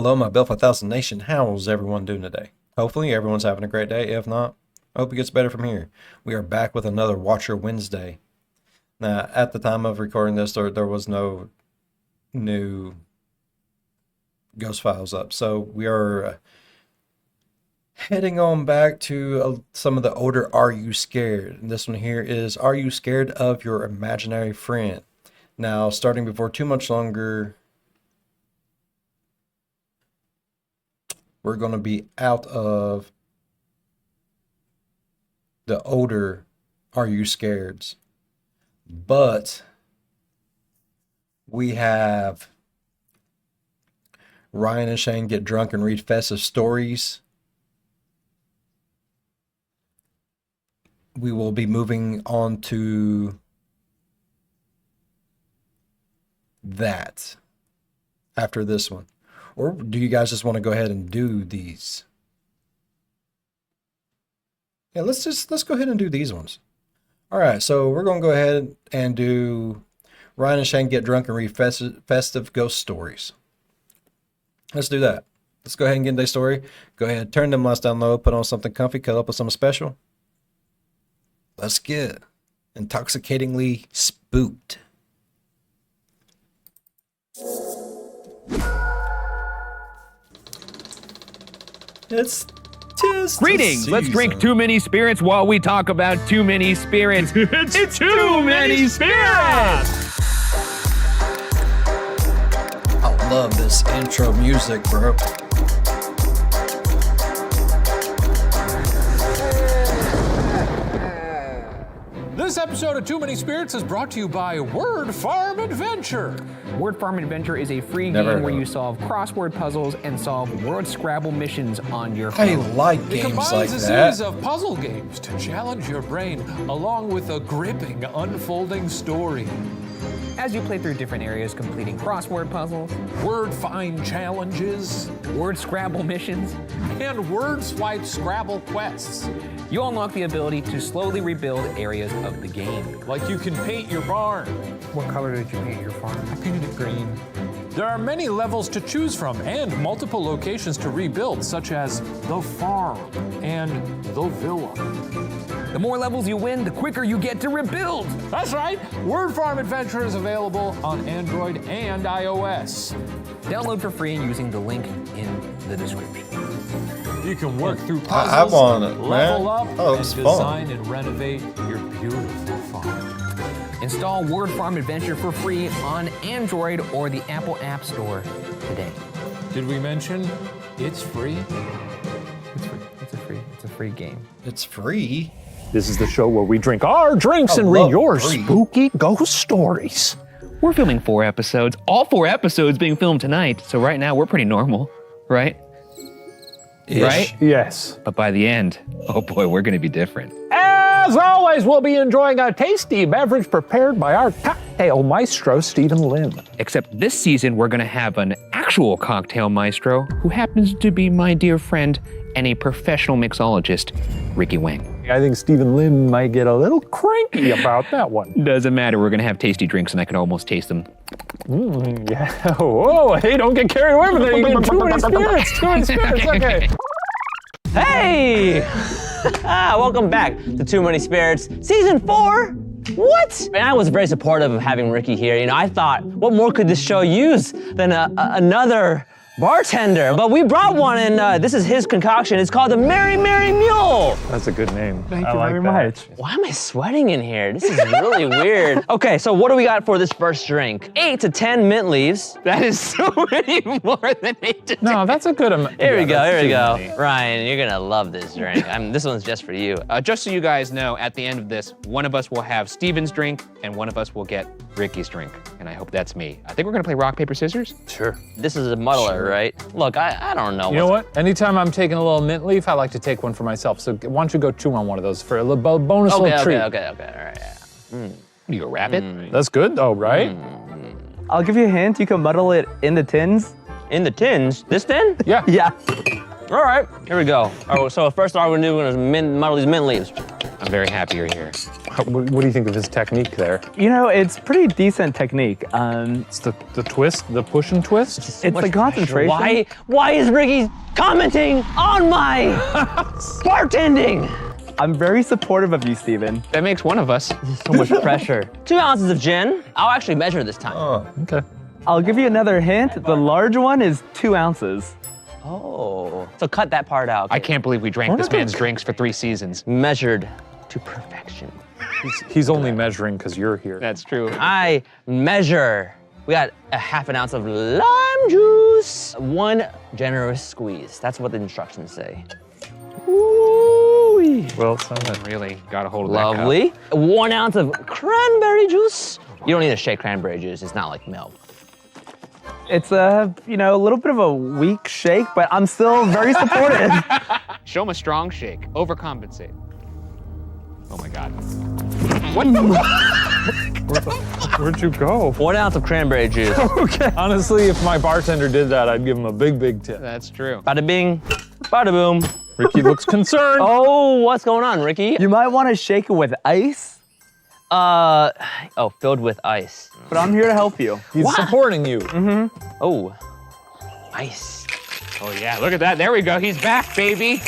Hello, my Bill 5000 Nation. How's everyone doing today? Hopefully everyone's having a great day. If not, I hope it gets better from here. We are back with another Watcher Wednesday. Now, at the time of recording this, there was no new Ghost Files up. So we are heading on back to some of the older Are You Scared? And this one here is Are You Scared of Your Imaginary Friend? Now, starting before too much longer, we're going to be out of the older Are You Scareds. But we have Ryan and Shane get drunk and read festive stories. We will be moving on to that after this one. Or do you guys just want to go ahead and do these? Yeah, let's go ahead and do these ones. All right, so we're going to go ahead and do Ryan and Shane get drunk and read festive ghost stories. Let's do that. Let's go ahead and get into their story. Go ahead, turn them lights down low, put on something comfy, cut up with something special. Let's get intoxicatingly spooked. It's tis Greetings! Let's drink too many spirits while we talk about too many spirits. It's too many spirits! I love this intro music, bro. This episode of Too Many Spirits is brought to you by Word Farm Adventure. Word Farm Adventure is a free Never game where heard. you solve crossword puzzles and solve word Scrabble missions on your I phone. like It games combines like a that. series of puzzle games to challenge your brain, along with a gripping, unfolding story. As you play through different areas completing crossword puzzles, Word find challenges, word Scrabble missions, and word swipe Scrabble quests. you unlock the ability to slowly rebuild areas of the game. Like you can paint your barn. What color did you paint your farm? I painted it green. There are many levels to choose from and multiple locations to rebuild, such as the farm and the villa. The more levels you win, the quicker you get to rebuild. That's right, Word Farm Adventure is available on Android and iOS. Download for free using the link in the description. You can work through I puzzles, want it, level man. up, Oh, and it's fun. design and renovate your beautiful farm. Install Word Farm Adventure for free on Android or the Apple App Store today. Did we mention it's free? It's free. It's a free game. It's free. This is the show where we drink our drinks I and read love your free. spooky ghost stories. We're filming 4 episodes. All 4 episodes being filmed tonight. So right now we're pretty normal, right? Ish. Right? Yes. But by the end, oh boy, we're gonna be different. As always, we'll be enjoying a tasty beverage prepared by our cocktail maestro, Stephen Lim. Except this season, we're gonna have an actual cocktail maestro who happens to be my dear friend and a professional mixologist, Ricky Wang. I think Stephen Lim might get a little cranky about that one. Doesn't matter, we're gonna have tasty drinks and I can almost taste them. Yeah. Whoa, hey, don't get carried away with it. You get too many spirits, okay. Hey! Welcome back to Too Many Spirits, Season 4? What? And I was very supportive of having Ricky here. You know, I thought, what more could this show use than another bartender? But we brought one, and this is his concoction. It's called the Merry Mule. That's a good name. Thank you very much. Why am I sweating in here? This is really weird. Okay, so what do we got for this first drink? 8 to 10 mint leaves. That is so many more than 8 to 10. No, that's a good amount. Here we go. Ryan, you're gonna love this drink. This one's just for you. Just so you guys know, at the end of this, one of us will have Steven's drink and one of us will get Ricky's drink. And I hope that's me. I think we're gonna play rock, paper, scissors. Sure. This is a muddler, right? Look, I don't know. You know what? Anytime I'm taking a little mint leaf, I like to take one for myself. So why don't you go chew on one of those for a little bonus little treat? Okay, all right, yeah. You go rabbit? That's good though, right? I'll give you a hint. You can muddle it in the tins. In the tins? This tin? Yeah. Yeah. All right, here we go. All right, so first all we're doing is muddle these mint leaves. I'm very happy you're here. What do you think of his technique there? You know, it's pretty decent technique. It's the twist, the push and twist? It's the concentration. Why is Ricky commenting on my bartending? I'm very supportive of you, Steven. That makes one of us. So much pressure. 2 ounces of gin. I'll actually measure this time. Oh, Okay. I'll give you another hint. The large one is 2 ounces. Oh. So cut that part out. I can't believe we drank this man's drinks for 3 seasons. Measured to perfection. He's only measuring because you're here. That's true. I measure. We got a half an ounce of lime juice. 1 generous squeeze. That's what the instructions say. Ooh-wee. Well, Simon. Really got a hold of that cup. Lovely. 1 ounce of cranberry juice. You don't need to shake cranberry juice. It's not like milk. It's a little bit of a weak shake, but I'm still very supportive. Show him a strong shake. Overcompensate. Oh my God. Where'd you go? 1 ounce of cranberry juice. Okay. Honestly, if my bartender did that, I'd give him a big, big tip. That's true. Bada bing, bada boom. Ricky looks concerned. Oh, what's going on, Ricky? You might want to shake it with ice, Filled with ice. but I'm here to help you. He's supporting you. Oh, ice. Oh yeah, look at that. There we go. He's back, baby.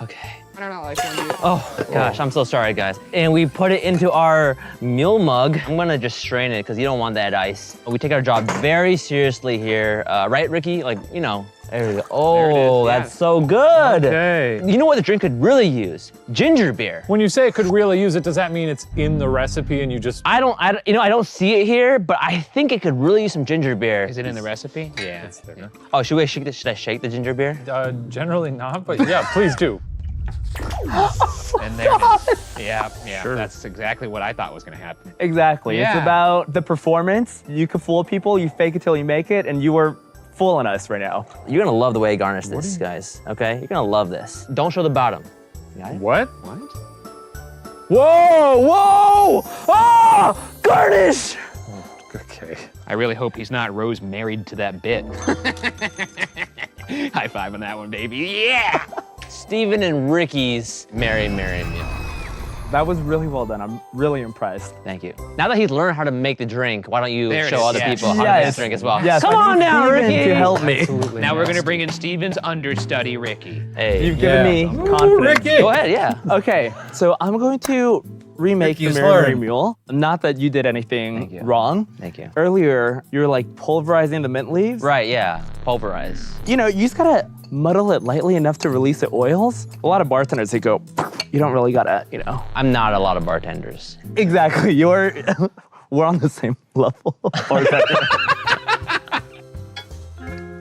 Okay. I don't know, like one dude. Oh, gosh, I'm so sorry, guys. And we put it into our Mule mug. I'm gonna just strain it because you don't want that ice. We take our job very seriously here. Right, Ricky? Like, there we go. Oh, There it is, yeah. that's so good. Okay. You know what the drink could really use? Ginger beer. When you say it could really use it, does that mean it's in the recipe and you just... I don't see it here, but I think it could really use some ginger beer. Is it in the recipe? Yeah. Oh, should I shake the ginger beer? Generally not, but yeah, please do. And there it is. Yeah, Sure. That's exactly what I thought was gonna happen. Exactly. Yeah. It's about the performance. You can fool people, you fake it till you make it, and you are fooling us right now. You're gonna love the way I garnish this, guys, okay? You're gonna love this. Don't show the bottom. You got it? What? What? Whoa! Ah! Garnish! Okay. I really hope he's not Rose married to that bit. High five on that one, baby. Yeah! Steven and Ricky's Mary Mule. That was really well done. I'm really impressed. Thank you. Now that he's learned how to make the drink, why don't you There it show is, other yes. people how to make the drink as well? Yes, Come I on need down, Steven Ricky! to help me. Now we're gonna bring in Steven's understudy, Ricky. Hey, You've given me confidence. Ricky! go ahead, yeah. Okay, so I'm going to remake Ricky's the Mary learned. Mule. Not that you did anything Thank you. wrong. Thank you. Earlier, you were like pulverizing the mint leaves. Right, yeah, pulverize. You just gotta muddle it lightly enough to release the oils. A lot of bartenders, they go, you don't really gotta, I'm not a lot of bartenders. Exactly, we're on the same level. Bartender.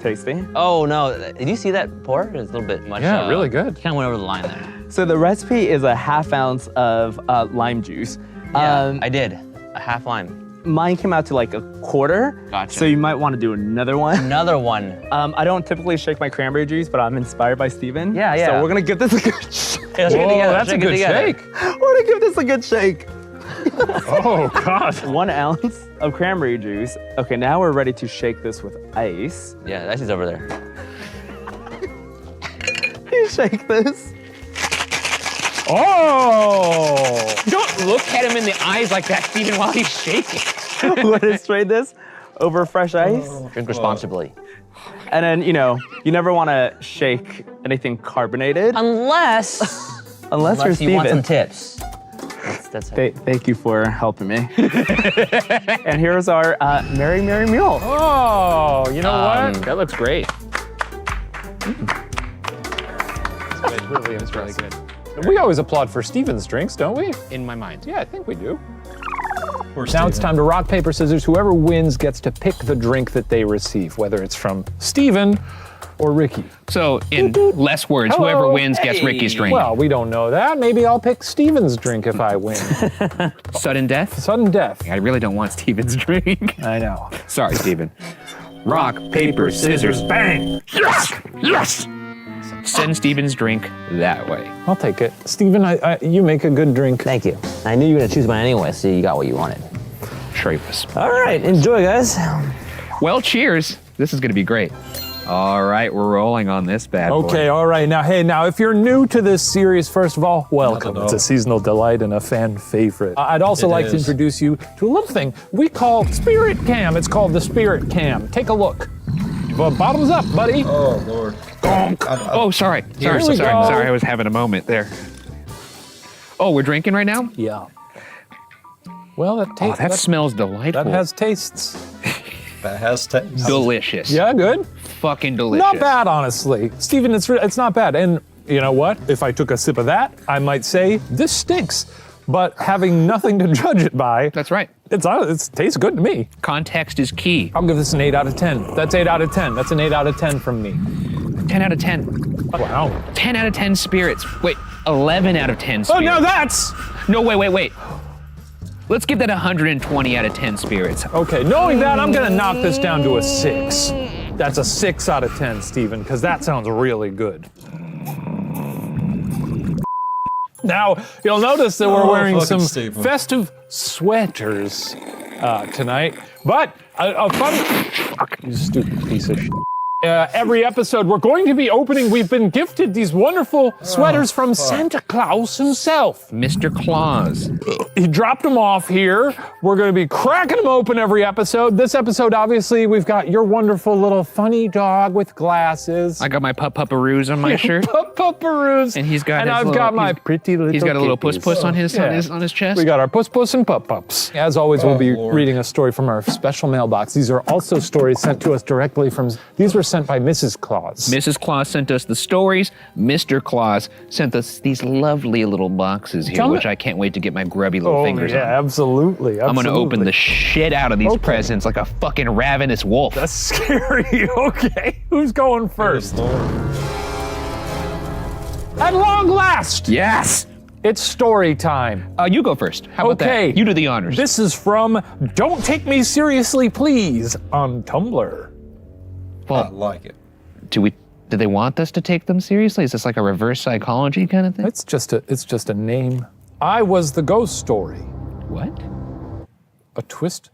Tasty. Oh no, did you see that pour? It's a little bit much. Yeah, really good. Kind of went over the line there. So the recipe is a half ounce of lime juice. Yeah, I did. A half lime. Mine came out to like a quarter. Gotcha. So you might want to do another one. Another one. I don't typically shake my cranberry juice, but I'm inspired by Steven. Yeah. So we're gonna give this a good shake. Hey, let's shake it Whoa, together. that's a Shake it good together. shake. We're gonna give this a good shake. Oh, God. 1 ounce of cranberry juice. Okay, now we're ready to shake this with ice. Yeah, that is over there. You shake this. Oh! Don't look at him in the eyes like that, Steven, while he's shaking. We're gonna strain this over fresh ice. Drink responsibly. And then, you never wanna shake anything carbonated. Unless Unless you're you want some Steven. tips. That's Thank you for helping me. And here's our Mary Mule. Oh, you know what? That looks great. It's really It's really good. We always applaud for Steven's drinks, don't we? In my mind. Yeah, I think we do. Poor Now it's Steven. time to rock, paper, scissors. Whoever wins gets to pick the drink that they receive, whether it's from Steven or Ricky. So, in less words, whoever wins gets Ricky's drink. Well, we don't know that. Maybe I'll pick Steven's drink if I win. Sudden death? Sudden death. I really don't want Steven's drink. I know. Sorry, Steven. Rock, paper, scissors, bang! Yes! Yes! Send Steven's drink that way. I'll take it. Steven, you make a good drink. Thank you. I knew you were gonna choose mine anyway, so you got what you wanted. Travis. All right, enjoy, guys. Well, cheers. This is gonna be great. All right, we're rolling on this bad boy. Okay, all right. Now, if you're new to this series, first of all, welcome. Not at It's a all. seasonal delight and a fan favorite. I'd also It like to is. introduce you to a little thing we call Spirit Cam. It's called the Spirit Cam. Take a look. Well, bottoms up, buddy. Oh, Lord. Oh, sorry. Here we go. Sorry, I was having a moment there. Oh, we're drinking right now? Yeah. Well, that Oh, tastes. that smells delightful. that has tastes. That has taste. delicious. Yeah, good. Fucking delicious. Not bad, honestly. Steven, it's not bad. And you know what? If I took a sip of that, I might say this stinks. But having nothing to judge it by, That's right. it tastes good to me. Context is key. I'll give this an 8 out of 10. That's 8 out of 10. That's an 8 out of 10 from me. 10 out of 10. Wow. 10 out of 10 spirits. Wait, 11 out of 10 Oh, spirits. now that's No, wait. Let's give that 120 out of 10 spirits. okay. Knowing that, I'm gonna knock this down to a 6. That's a 6 out of 10, Steven, because that sounds really good. Now, you'll notice that we're wearing fucking some Steven. festive sweaters tonight, but a fun. Fuck, you stupid piece of shit. Every episode, we're going to be opening. We've been gifted these wonderful sweaters from Santa Claus himself. Mr. Claus. He dropped them off here. We're going to be cracking them open every episode. This episode, obviously, we've got your wonderful little funny dog with glasses. I got my pupparoos on my shirt. Pupparoos. And he's got And his I've little- got my he's- pretty little He's got a little kitties. puss on his Yeah. on his chest. We got our puss and pups. As always, we'll be Lord. reading a story from our special mailbox. These are also stories sent to us directly from. These were sent by Mrs. Claus. Mrs. Claus sent us the stories. Mr. Claus sent us these lovely little boxes here, Tell me- which I can't wait to get my grubby little Oh fingers yeah, on. absolutely. I'm gonna open the shit out of these Okay. presents like a fucking ravenous wolf. That's scary. Okay, who's going first? At long last, Yes. it's story time. You go first. How about Okay. that? You do the honors. This is from Don't Take Me Seriously Please on Tumblr. I like it. do they want us to take them seriously? Is this like a reverse psychology kind of thing? It's just a name. I was the ghost story. What A twist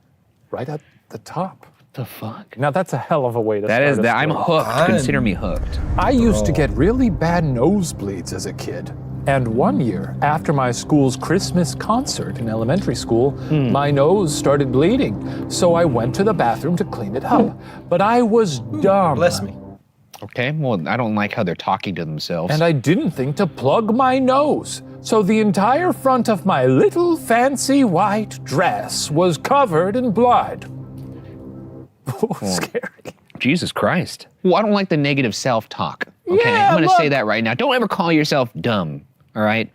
right at the top. the fuck? Now that's a hell of a way to That start is a that. I'm story. hooked. I'm- Consider me hooked. I used to get really bad nosebleeds as a kid. And one year, after my school's Christmas concert in elementary school, my nose started bleeding. So I went to the bathroom to clean it up. But I was dumb. Bless me. Okay. Well, I don't like how they're talking to themselves. And I didn't think to plug my nose. So the entire front of my little fancy white dress was covered in blood. Scary. Jesus Christ. Well, I don't like the negative self-talk. Okay, Yeah, I'm gonna say look. that right now. Don't ever call yourself dumb. All right.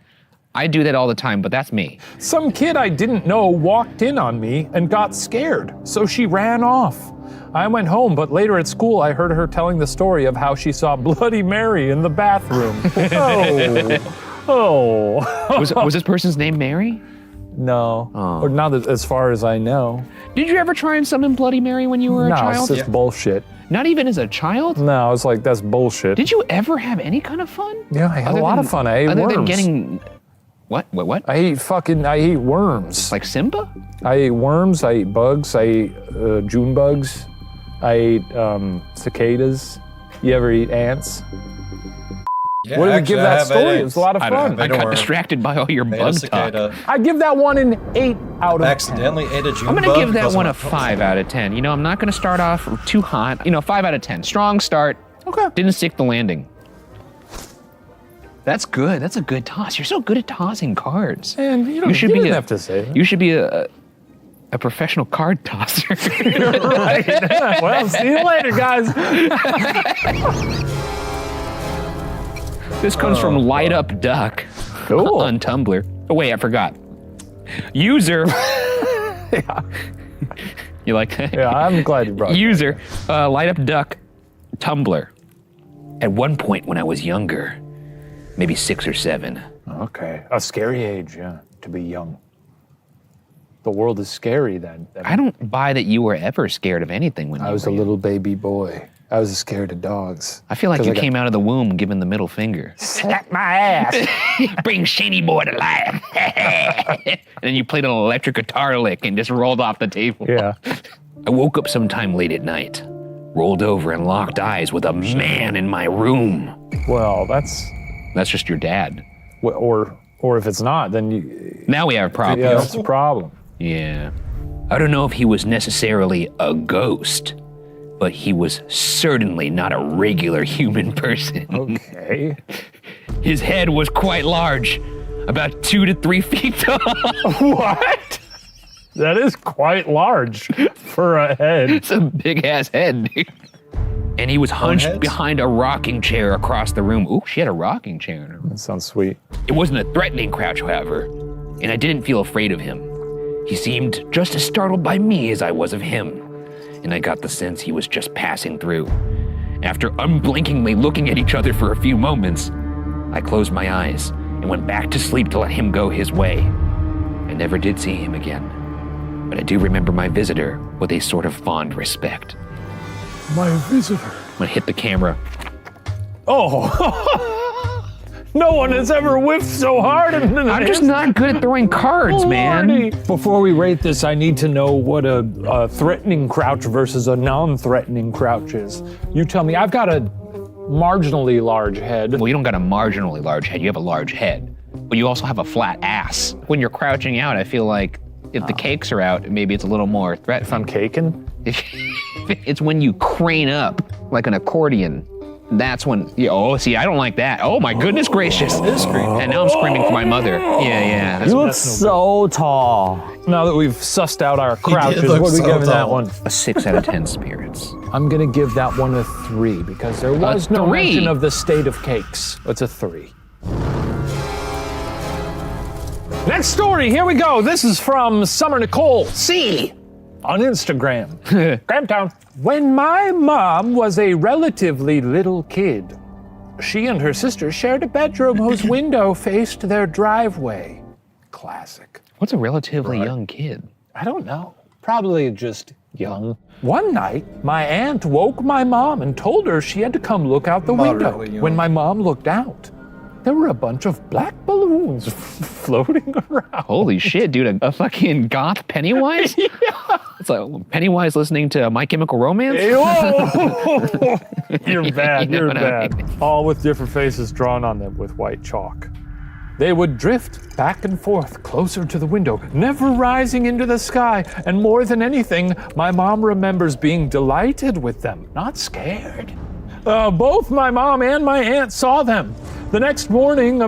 I do that all the time, but that's me. Some kid I didn't know walked in on me and got scared, so she ran off. I went home, but later at school I heard her telling the story of how she saw Bloody Mary in the bathroom. Oh. Was this person's name Mary? No. Or not as far as I know. Did you ever try and summon Bloody Mary when you were a No, it's child? just bullshit. Not even as a child? No, it's like, that's bullshit. Did you ever have any kind of fun? Yeah, I had Other a lot than- of fun. I ate Other worms. than getting what? I ate worms. Like Simba? I ate worms, I ate bugs, I ate June bugs, I ate cicadas. You ever eat ants? Yeah, What did we actually, give I that have story? ants. It was a lot of I fun. I got worm. distracted by all your Ate a bug talk. cicada. I give that one an 8 out of 10. Accidentally ate a June I'm gonna bug give that because one a of my 5 out of 10. You know, I'm not gonna start off too hot. 5 out of 10. Strong start. Okay. Didn't stick the landing. That's good. That's a good toss. You're so good at tossing cards. And you You should be didn't a- have to say that. You should be a professional card tosser. Right. Well, see you later, guys. This comes from Light Up Duck Cool. on Tumblr. Oh wait, I forgot. User. You like that? Yeah, I'm glad you brought it. User, Light Up Duck, Tumblr. At one point when I was younger, maybe 6 or 7, Okay. A scary age, yeah, to be young. The world is scary then. I don't buy that you were ever scared of anything when I you was were a young. little baby boy. I was scared of dogs. I feel like 'Cause you I got- came out of the womb giving the middle finger. Slap my ass. Bring Shady Boy to life. And then you played an electric guitar lick and just rolled off the table. Yeah. I woke up sometime late at night, rolled over and locked eyes with a man in my room. Well, that's That's just your dad. or if it's not, then you. Now we have a problem. Yeah, that's a problem. Yeah. I don't know if he was necessarily a ghost, but he was certainly not a regular human person. Okay. His head was quite large, about 2 to 3 feet tall. What? That is quite large for a head. It's a big ass head, dude. And he was hunched heads? behind a rocking chair across the room. Ooh, she had a rocking chair in her room. That sounds sweet. It wasn't a threatening crouch, however, and I didn't feel afraid of him. He seemed just as startled by me as I was of him, and I got the sense he was just passing through. After unblinkingly looking at each other for a few moments, I closed my eyes and went back to sleep to let him go his way. I never did see him again, but I do remember my visitor with a sort of fond respect. My visitor. I'm gonna hit the camera. Oh. No one has ever whiffed so hard. I'm just not good at throwing cards, man. Before we rate this, I need to know what a threatening crouch versus a non-threatening crouch is. You tell me. I've got a marginally large head. Well, you don't got a marginally large head, you have a large head. But you also have a flat ass. When you're crouching out, I feel like if the cakes are out, maybe it's a little more If threatening. I'm caking? It's when you crane up like an accordion. That's when, oh, see, I don't like that. Oh my goodness gracious. And now I'm screaming for my mother. Yeah. That's You look so tall. Now that we've sussed out our crouches, look what are we so giving that tall. one? a 6 out of 10 spirits. I'm gonna give that one a 3 because there was no 3? mention of the state of cakes. It's a 3. Next story, here we go. This is from Summer Nicole C on Instagram. Gramtown. When my mom was a relatively little kid, she and her sister shared a bedroom whose window faced their driveway. Classic. What's a relatively young kid? I don't know. Probably just young. One night, my aunt woke my mom and told her she had to come look out the window. Moderately young. When my mom looked out, there were a bunch of black balloons floating around. Holy shit, dude, a fucking goth Pennywise? Yeah. It's like Pennywise listening to My Chemical Romance? Whoa! You're bad, You know you're what I bad. mean. All with different faces drawn on them with white chalk. They would drift back and forth closer to the window, never rising into the sky. And more than anything, my mom remembers being delighted with them, not scared. Both my mom and my aunt saw them. The next morning,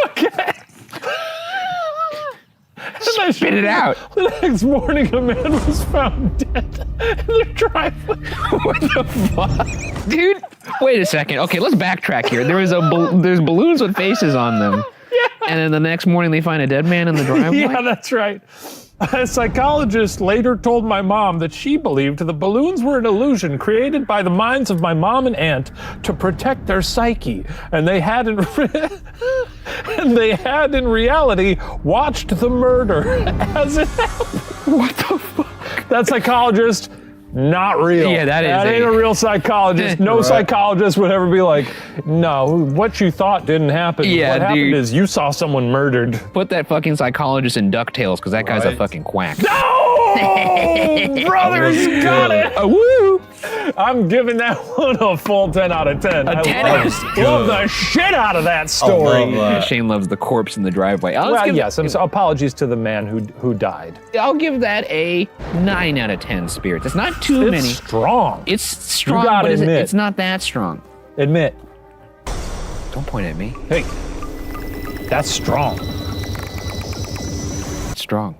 okay. Spit it out. The next morning, a man was found dead in their driveway. What the fuck? Dude, wait a second. Okay, let's backtrack here. There's balloons with faces on them. Yeah. And then the next morning they find a dead man in the driveway? Yeah, that's right. A psychologist later told my mom that she believed the balloons were an illusion created by the minds of my mom and aunt to protect their psyche, and they had in reality watched the murder as it happened. What the fuck? That psychologist, not real. Yeah, that ain't a real psychologist. No Right. psychologist would ever be like, no, what you thought didn't happen. Yeah, what happened dude. is you saw someone murdered. Put that fucking psychologist in DuckTales, because that guy's a Right. fucking quack. No! Brothers, got it! Woo! I'm giving that one a full 10 out of 10. I 10 love the shit out of that story. love that. Shane loves the corpse in the driveway. Well, yes, apologies to the man who died. I'll give that a 9 out of 10 spirits. It's not too It's many. strong. It's strong, gotta but admit. it's not that strong. Admit. Don't point at me. Hey, that's strong. It's strong.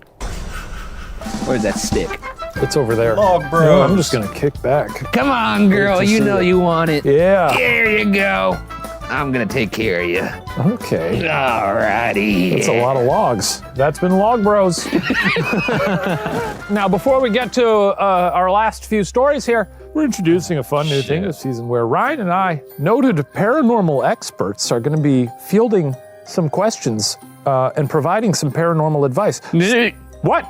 Where's that stick? It's over there. Oh, bro. No, I'm just gonna kick back. Come on, girl. to You see know it. you want it. Yeah. There you go. I'm gonna take care of you. Okay. Alrighty. That's a lot of logs. That's been Log Bros. Now, before we get to our last few stories here, we're introducing a fun new thing this season where Ryan and I, noted paranormal experts, are going to be fielding some questions and providing some paranormal advice. What?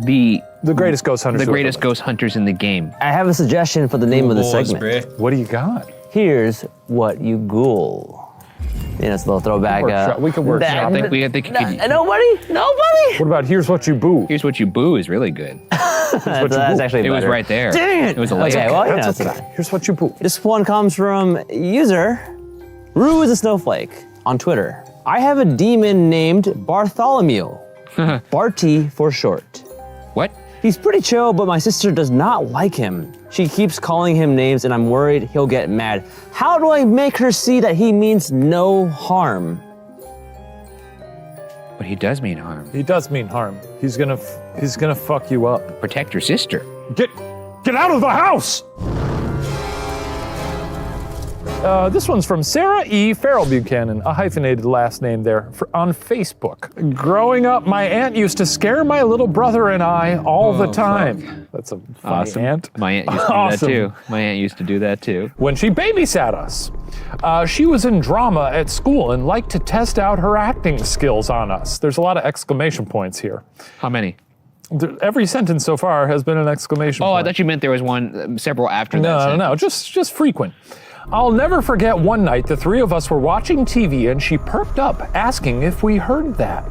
The greatest ghost hunters. greatest ghost hunters in the game. I have a suggestion for the name of the Boys, segment. bruh. What do you got? Here's what you ghoul. You know, it's a little throwback. We could workshop I think we think Nobody? What about Here's What You Boo? Here's What You Boo is really good. That's actually It was better. right there. Dang it! It was a Okay, link. well, you know, That's it's okay. fine. Here's What You Boo. This one comes from user Rue is a Snowflake on Twitter. I have a demon named Bartholomew. Barty for short. What? He's pretty chill, but my sister does not like him. She keeps calling him names and I'm worried he'll get mad. How do I make her see that he means no harm? But he does mean harm. He does mean harm. He's gonna fuck you up. Protect your sister. Get out of the house! This one's from Sarah E. Farrell Buchanan, a hyphenated last name there, on Facebook. Growing up, my aunt used to scare my little brother and I all the time. That's a funny Awesome. aunt. My aunt used to do Awesome. that too. My aunt used to do that too. When she babysat us. She was in drama at school and liked to test out her acting skills on us. There's a lot of exclamation points here. How many? Every sentence so far has been an exclamation Oh, I point. thought you meant there was one, several after that. No, just frequent. I'll never forget one night the three of us were watching TV and she perked up asking if we heard that.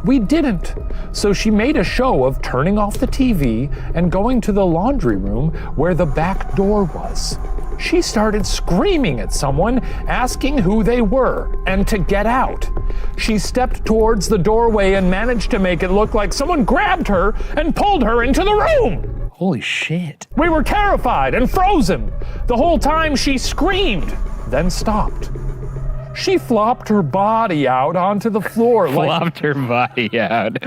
We didn't. So she made a show of turning off the TV and going to the laundry room where the back door was. She started screaming at someone, asking who they were and to get out. She stepped towards the doorway and managed to make it look like someone grabbed her and pulled her into the room. Holy shit. We were terrified and frozen. The whole time she screamed, then stopped. She flopped her body out onto the floor Flopped her body out.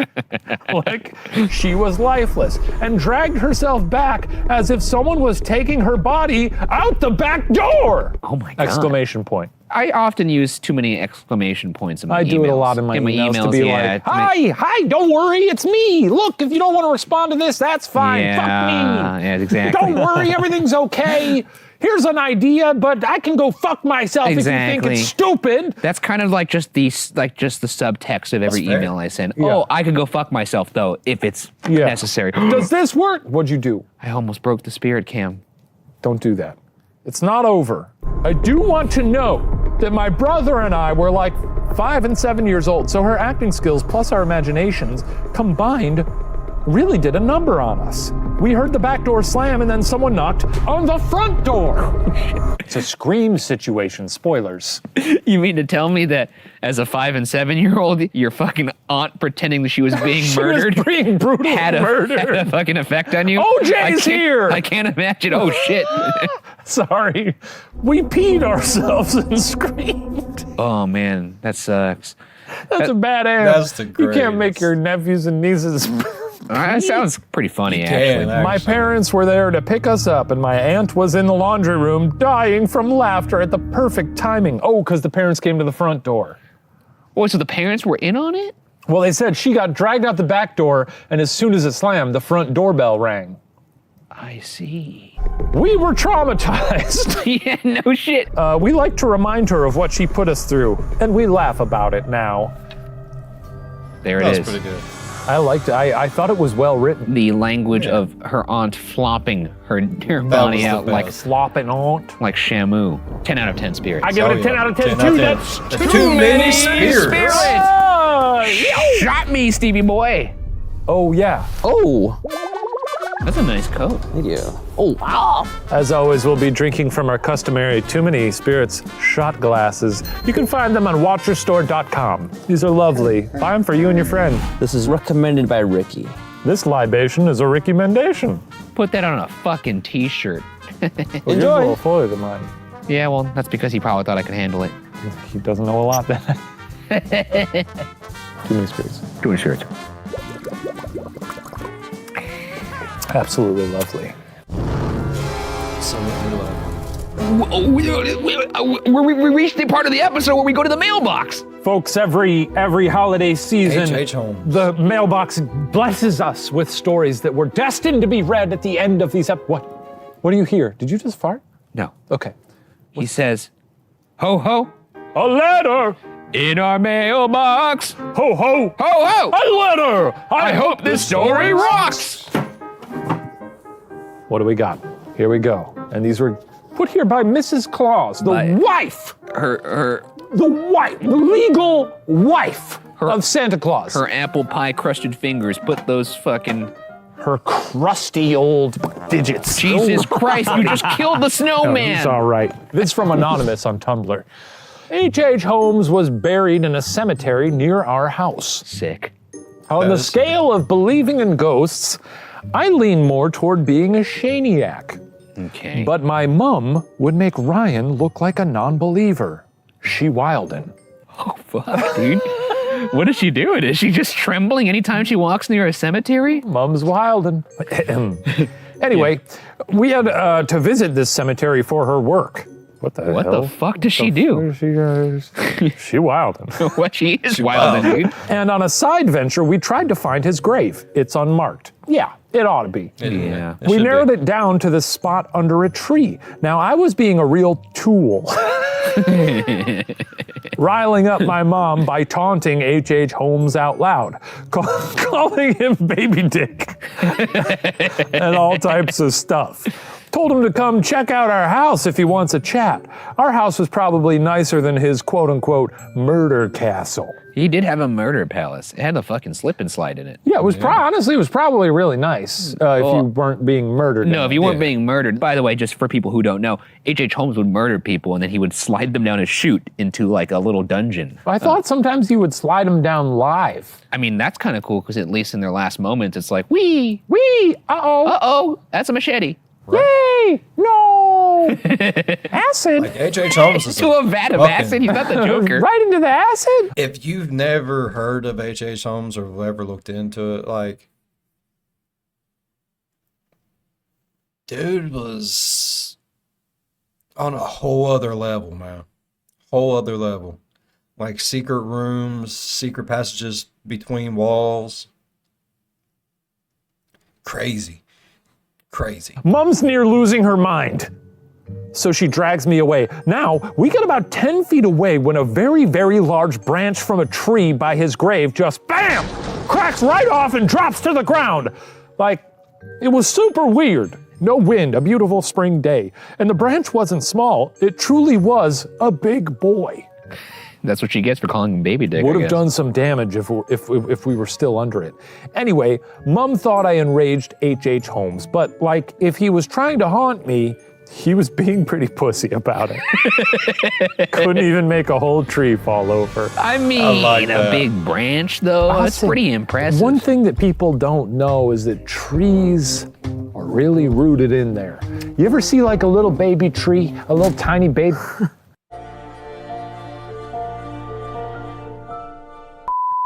like she was lifeless and dragged herself back as if someone was taking her body out the back door. Oh my God. Exclamation point. I often use too many exclamation points in my emails. I do it a lot in my emails to be yeah, like, hi, don't worry, it's me. Look, if you don't want to respond to this, that's fine. Yeah, Fuck me. yeah, exactly. Don't worry, everything's okay. Here's an idea, but I can go fuck myself if you think Exactly. it's stupid. That's kind of like just the subtext of every That's fair. email I send. Yeah. Oh, I could go fuck myself though if it's Yeah. necessary. Does this work? What'd you do? I almost broke the spirit cam. Don't do that. It's not over. I do want to know that my brother and I were like 5 and 7 years old, so her acting skills plus our imaginations combined really did a number on us. We heard the back door slam and then someone knocked on the front door. It's a Scream situation, spoilers. You mean to tell me that as a 5 and 7 year old, your fucking aunt pretending that she was being murdered She was being brutally had a murdered. fucking effect on you? OJ I is can't- here! I can't imagine. Oh shit. Sorry. We peed ourselves and screamed. Oh man, that sucks. That's a bad ass. That's the You can't make greatest. your nephews and nieces. That sounds pretty funny, You actually. can, My actually. parents were there to pick us up, and my aunt was in the laundry room dying from laughter at the perfect timing. Oh, because the parents came to the front door. Oh, so the parents were in on it? Well, they said she got dragged out the back door, and as soon as it slammed, the front doorbell rang. I see. We were traumatized. Yeah, no shit. We like to remind her of what she put us through, and we laugh about it now. There it That was is. pretty good. I liked it. I thought it was well written. The language of her aunt flopping her was body the out like best. Flopping aunt. Shamu. 10 out of 10 spirits. I give it a 10 out of 10 too. That's Too many spirits. Ah, Shot me, Stevie boy. Oh, yeah. Oh, That's a nice coat. thank you. Oh, wow. As always, we'll be drinking from our customary Too Many Spirits shot glasses. You can find them on watcherstore.com. These are lovely. Buy them for you and your friend. This is recommended by Ricky. This libation is a Ricky Mendation. Put that on a fucking t-shirt. Well, yours is a Enjoy. little fuller than mine. Yeah, well, that's because he probably thought I could handle it. He doesn't know a lot then. Too Many Spirits. Doing shirts. Absolutely lovely. We reached the part of the episode where we go to the mailbox. Folks, every holiday season, H.H. Holmes. the mailbox blesses us with stories that were destined to be read at the end of these What? What do you hear? Did you just fart? No. Okay. He says, ho ho, A letter! in our mailbox. Ho ho! Ho ho! A letter! I hope this story rocks. What do we got? Here we go. And these were put here by Mrs. Claus, the By- wife. Her the legal wife of Santa Claus. Her apple pie crusted fingers put those fucking... Her crusty old digits. Jesus Christ, you just killed the No, snowman! he's all right. This is from Anonymous on Tumblr. H.H. Holmes was buried in a cemetery near our house. Sick. On the scale of believing in ghosts, I lean more toward being a shaniac. Okay. But my mum would make Ryan look like a non-believer. She wildin'. Oh, fuck, dude. What is she doing? Is she just trembling anytime she walks near a cemetery? Mum's wildin'. Anyway, we had to visit this cemetery for her work. What the What hell? the fuck does she do? She wildin'. What, she is wild, dude. And on a side venture, we tried to find his grave. It's unmarked. Yeah, it ought to be. Yeah. We narrowed it down to the spot under a tree. Now, I was being a real tool. Riling up my mom by taunting H.H. Holmes out loud, calling him baby dick, and all types of stuff. Told him to come check out our house if he wants a chat. Our house was probably nicer than his quote-unquote murder castle. He did have a murder palace. It had a fucking slip and slide in it. Yeah, it was honestly, it was probably really nice if you weren't being murdered. No, if you weren't being murdered. By the way, just for people who don't know, H.H. Holmes would murder people and then he would slide them down a chute into like a little dungeon. I thought sometimes he would slide them down live. I mean, that's kind of cool because at least in their last moments, it's like, Wee, uh-oh. uh-oh, that's a machete. Yay! No! Acid! Like H.H. Holmes is To a vat of acid, he's not the Joker. Right into the acid? If you've never heard of H.H. Holmes or ever looked into it, like, dude was on a whole other level, man. Whole other level. Like secret rooms, secret passages between walls. Crazy. Crazy. Mom's near losing her mind. So she drags me away. Now, we get about 10 feet away when a very, very large branch from a tree by his grave just BAM! Cracks right off and drops to the ground. Like, it was super weird. No wind, a beautiful spring day. And the branch wasn't small. It truly was a big boy. That's what she gets for calling him baby dick. Would I have guess. done some damage if we were still under it. Anyway, Mum thought I enraged H.H. Holmes, but like if he was trying to haunt me, he was being pretty pussy about it. Couldn't even make a whole tree fall over. I mean, like a that. big branch though, that's Awesome. pretty impressive. One thing that people don't know is that trees are really rooted in there. You ever see like a little baby tree, a little tiny baby?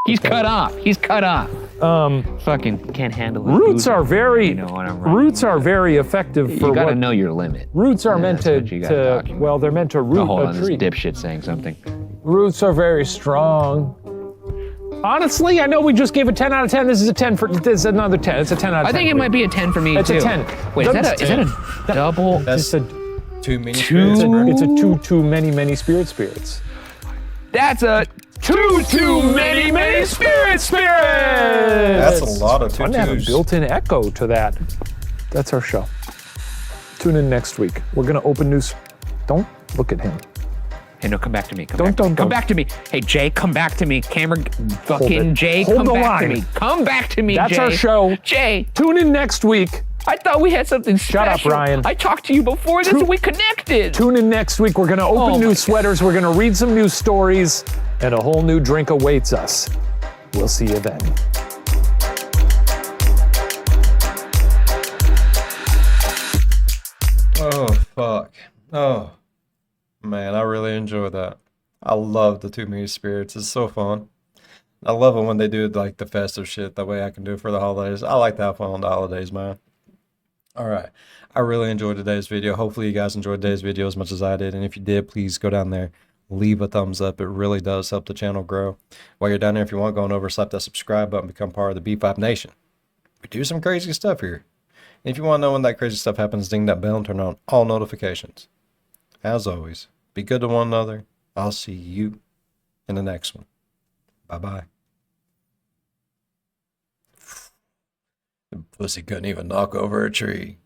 He's cut off. He's cut off. Fucking can't handle it. Roots are very, You know what I'm right. roots are very effective for You gotta what know your limit. roots are Yeah, meant that's what you gotta to document. well, they're meant to root Oh, hold a on, tree. this dipshit saying something. Roots are very strong. Honestly, I know we just gave a 10 out of 10. This is a 10 for, this is another 10. It's a 10 out of 10. I think it might be a 10 for me It's too. a 10. Wait, is that That's a double? That's It's a too many Two- spirits, bro. it's a too many spirits. That's a too many spirits. That's a lot of Fun to have a tutus. built-in echo to that. That's our show. Tune in next week. We're gonna open news. Don't look at him. Hey, no, come back to me. Come Don't. back to me. Hey, Jay, come back to me. Cameron, fucking it. Jay, Hold come the back to line. me. Come back to me, That's Jay. our show. Jay, Tune in next week. I thought we had something special. Shut up, Ryan. I talked to you before this and we connected. Tune in next week. We're gonna open Oh new my sweaters. We're gonna read some new stories, and a whole new drink awaits us. We'll see you then. Oh, fuck. Oh, man, I really enjoy that. I love the Too Many Spirits. It's so fun. I love it when they do like the festive shit. That way I can do it for the holidays. I like to have fun on the holidays, man. All right. I really enjoyed today's video. Hopefully you guys enjoyed today's video as much as I did. And if you did, please go down there, leave a thumbs up. It really does help the channel grow. While you're down there, if you want, go on over, slap that subscribe button, become part of the B5 Nation. We do some crazy stuff here. And if you want to know when that crazy stuff happens, ding that bell and turn on all notifications. As always, be good to one another. I'll see you in the next one. Bye-bye. The pussy couldn't even knock over a tree.